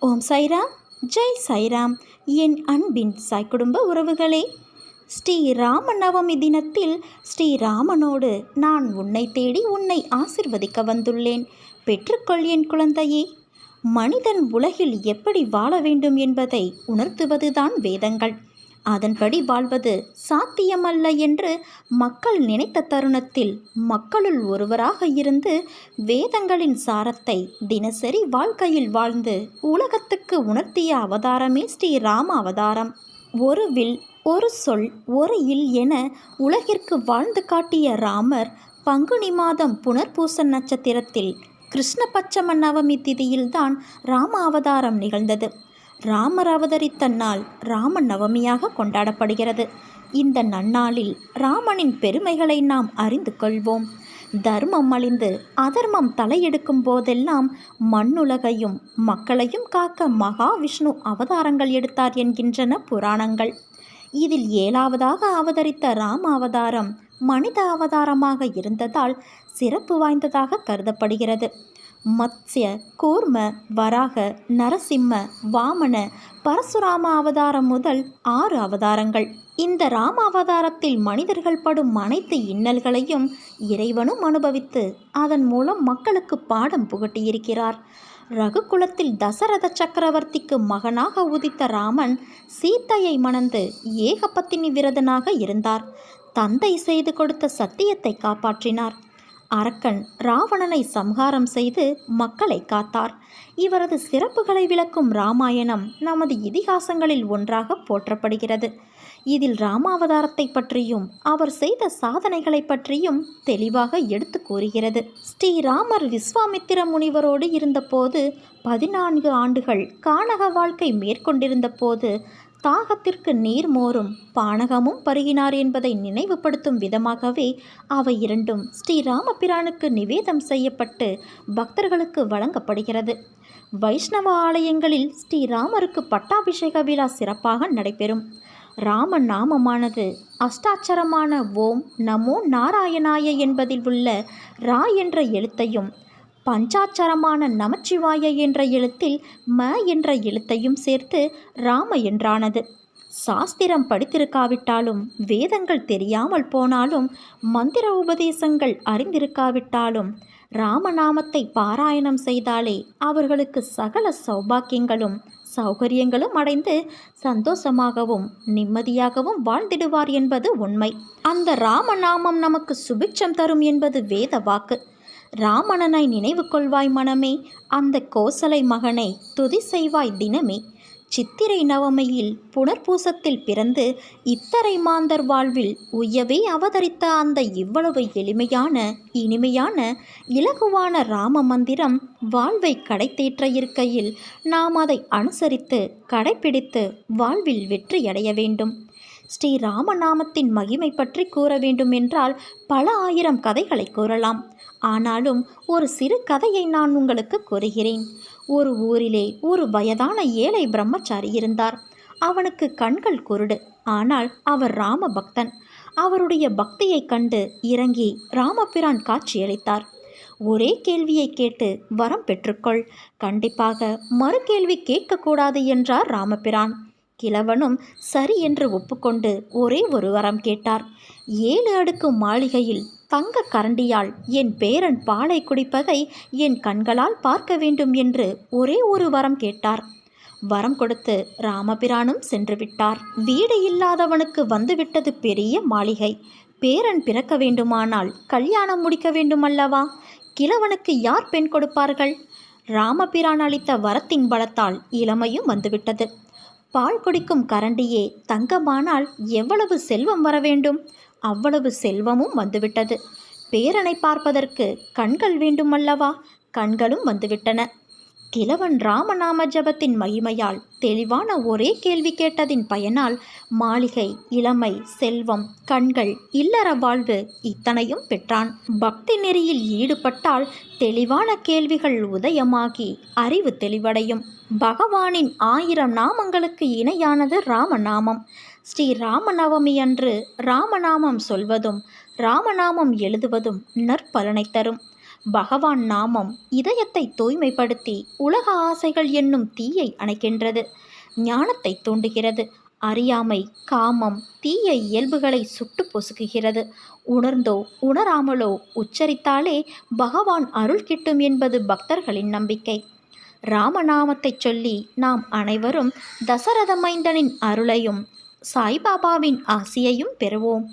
ஓம் சாய்ராம், ஜெய் சாய்ராம். என் அன்பின் சாய் குடும்ப உறவுகளே, ஸ்ரீராம நவமி தினத்தில் ஸ்ரீராமனோடு நான் உன்னை தேடி உன்னை ஆசிர்வதிக்க வந்துள்ளேன். பெற்றுக்கொள் என் குழந்தையே. மனிதன் உலகில் எப்படி வாழ வேண்டும் என்பதை உணர்த்துவதுதான் வேதங்கள். அதன்படி வாழ்வது சாத்தியமல்ல என்று மக்கள் நினைத்த தருணத்தில் மக்களுள் ஒருவராக இருந்து வேதங்களின் சாரத்தை தினசரி வாழ்க்கையில் வாழ்ந்து உலகத்துக்கு உணர்த்திய அவதாரமே ஸ்ரீராம அவதாரம். ஒரு வில், ஒரு சொல், ஒரு இல் என உலகிற்கு வாழ்ந்து காட்டிய ராமர் பங்குனி மாதம் புனர்பூச நட்சத்திரத்தில் கிருஷ்ணபட்சம நவமி திதியில்தான் ராம அவதாரம் நிகழ்ந்தது. ராமர் அவதரித்த நாள் ராம நவமியாக கொண்டாடப்படுகிறது. இந்த நன்னாளில் ராமனின் பெருமைகளை நாம் அறிந்து கொள்வோம். தர்மம் அழிந்து அதர்மம் தலையெடுக்கும் போதெல்லாம் மண்ணுலகையும் மக்களையும் காக்க மகாவிஷ்ணு அவதாரங்கள் எடுத்தார் என்கின்றன புராணங்கள். இதில் 7வதாக அவதரித்த ராம அவதாரம் மனித அவதாரமாக இருந்ததால் சிறப்பு வாய்ந்ததாக கருதப்படுகிறது. மத்ஸ்ய, கூர்ம, வராக, நரசிம்ம, வாமன, பரசுராம அவதாரம் முதல் 6 அவதாரங்கள். இந்த ராம அவதாரத்தில் மனிதர்கள் படும் அனைத்து இன்னல்களையும் இறைவனும் அனுபவித்து அதன் மூலம் மக்களுக்கு பாடம் புகட்டியிருக்கிறார். ரகுகுலத்தில் தசரத சக்கரவர்த்திக்கு மகனாக உதித்த ராமன் சீத்தையை மணந்து ஏகபத்தினி விரதனாக இருந்தார். தந்தை செய்து கொடுத்த சத்தியத்தை காப்பாற்றினார். அரக்கன் ராவணனை சம்ஹாரம் செய்து மக்களை காத்தார். இவரது சிறப்புகளை விளக்கும் ராமாயணம் நமது இதிகாசங்களில் ஒன்றாக போற்றப்படுகிறது. இதில் ராமாவதாரத்தை பற்றியும் அவர் செய்த சாதனைகளை பற்றியும் தெளிவாக எடுத்து கூறுகிறது. ஸ்ரீராமர் விஸ்வாமித்திர முனிவரோடு இருந்தபோது 14 ஆண்டுகள் கானக வாழ்க்கை மேற்கொண்டிருந்த போது தாகத்திற்கு நீர் மோரும் பானகமும் பருகினார் என்பதை நினைவுபடுத்தும் விதமாகவே அவை இரண்டும் ஸ்ரீராமபிரானுக்கு நிவேதம் செய்யப்பட்டு பக்தர்களுக்கு வழங்கப்படுகிறது. வைஷ்ணவ ஆலயங்களில் ஸ்ரீராமருக்கு பட்டாபிஷேக விழா சிறப்பாக நடைபெறும். ராம நாமமானது அஷ்டாட்சரமான ஓம் நமோ நாராயணாய என்பதில் உள்ள ரா என்ற எழுத்தையும் பஞ்சாட்சரமான நமச்சிவாய என்ற எழுத்தில் ம என்ற எழுத்தையும் சேர்த்து ராம என்றானது. சாஸ்திரம் படித்திருக்காவிட்டாலும், வேதங்கள் தெரியாமல் போனாலும், மந்திர உபதேசங்கள் அறிந்திருக்காவிட்டாலும் ராமநாமத்தை பாராயணம் செய்தாலே அவர்களுக்கு சகல சௌபாக்கியங்களும் சௌகரியங்களும் அடைந்து சந்தோஷமாகவும் நிம்மதியாகவும் வாழ்ந்திடுவார் என்பது உண்மை. அந்த ராமநாமம் நமக்கு சுபிட்சம் தரும் என்பது வேத வாக்கு. ராமணனை நினைவு கொள்வாய் மனமே, அந்த கோசலை மகனை துதி செய்வாய் தினமே. சித்திரை நவமியில் புனர்பூசத்தில் பிறந்து இத்தரை மாந்தர் வாழ்வில் உய்யவே அவதரித்த அந்த இவ்வளவு எளிமையான இனிமையான இலகுவான ராம மந்திரம் வாழ்வை கடைத்தேற்ற இருக்கையில் நாம் அதை அனுசரித்து கடைப்பிடித்து வாழ்வில் வெற்றியடைய வேண்டும். ஸ்ரீ ராமநாமத்தின் மகிமை பற்றி கூற வேண்டும் என்றால் பல ஆயிரம் கதைகளை கூறலாம். ஆனாலும் ஒரு சிறு கதையை நான் உங்களுக்கு கூறுகிறேன். ஒரு ஊரிலே ஒரு வயதான ஏழை பிரம்மச்சாரி இருந்தார். அவனுக்கு கண்கள் குருடு. ஆனால் அவர் ராம பக்தன். அவருடைய பக்தியை கண்டு இறங்கி ராமபிரான் காட்சியளித்தார். ஒரே கேள்வியை கேட்டு வரம் பெற்றுக்கொள், கண்டிப்பாக மறு கேள்வி கேட்கக்கூடாது என்றார் ராமபிரான். கிழவனும் சரி என்று ஒப்புக்கொண்டு ஒரே ஒரு வரம் கேட்டார். 7 அடுக்கு மாளிகையில் தங்க கரண்டியால் என் பேரன் பாலை குடிப்பதை என் கண்களால் பார்க்க வேண்டும் என்று ஒரே ஒரு வரம் கேட்டார். வரம் கொடுத்து ராமபிரானும் சென்று விட்டார். வீடு இல்லாதவனுக்கு வந்துவிட்டது பெரிய மாளிகை. பேரன் பிறக்க வேண்டுமானால் கல்யாணம் முடிக்க வேண்டுமல்லவா? கிழவனுக்கு யார் பெண் கொடுப்பார்கள்? ராமபிரான் அளித்த வரத்தின் பலத்தால் இளமையும் வந்துவிட்டது. பால் குடிக்கும் கரண்டியே தங்கமானால் எவ்வளவு செல்வம் வர வேண்டும்? அவ்வளவு செல்வமும் வந்துவிட்டது. பேரனை பார்ப்பதற்கு கண்கள் வேண்டுமல்லவா? கண்களும் வந்துவிட்டன. கிழவன் ராமநாம ஜபத்தின் மகிமையால் தெளிவான ஒரே கேள்வி கேட்டதின் பயனால் மாளிகை, இளமை, செல்வம், கண்கள், இல்லற வாழ்வு இத்தனையும் பெற்றான். பக்தி நெறியில் ஈடுபட்டால் தெளிவான கேள்விகள் உதயமாகி அறிவு தெளிவடையும். பகவானின் 1000 நாமங்களுக்கு இணையானது ராமநாமம். ஸ்ரீ ராமநவமி அன்று ராமநாமம் சொல்வதும் ராமநாமம் எழுதுவதும் நற்பலனை தரும். பகவான் நாமம் இதயத்தை தூய்மைப்படுத்தி உலக ஆசைகள் என்னும் தீயை அணைக்கின்றது, ஞானத்தை தூண்டுகிறது. அறியாமை, காமம், தீய இயல்புகளை சுட்டு பொசுக்குகிறது. உணர்ந்தோ உணராமலோ உச்சரித்தாலே பகவான் அருள் கிட்டும் என்பது பக்தர்களின் நம்பிக்கை. ராமநாமத்தைச் சொல்லி நாம் அனைவரும் தசரத மைந்தனின் அருளையும் சாய்பாபாவின் ஆசியையும் பெறுவோம்.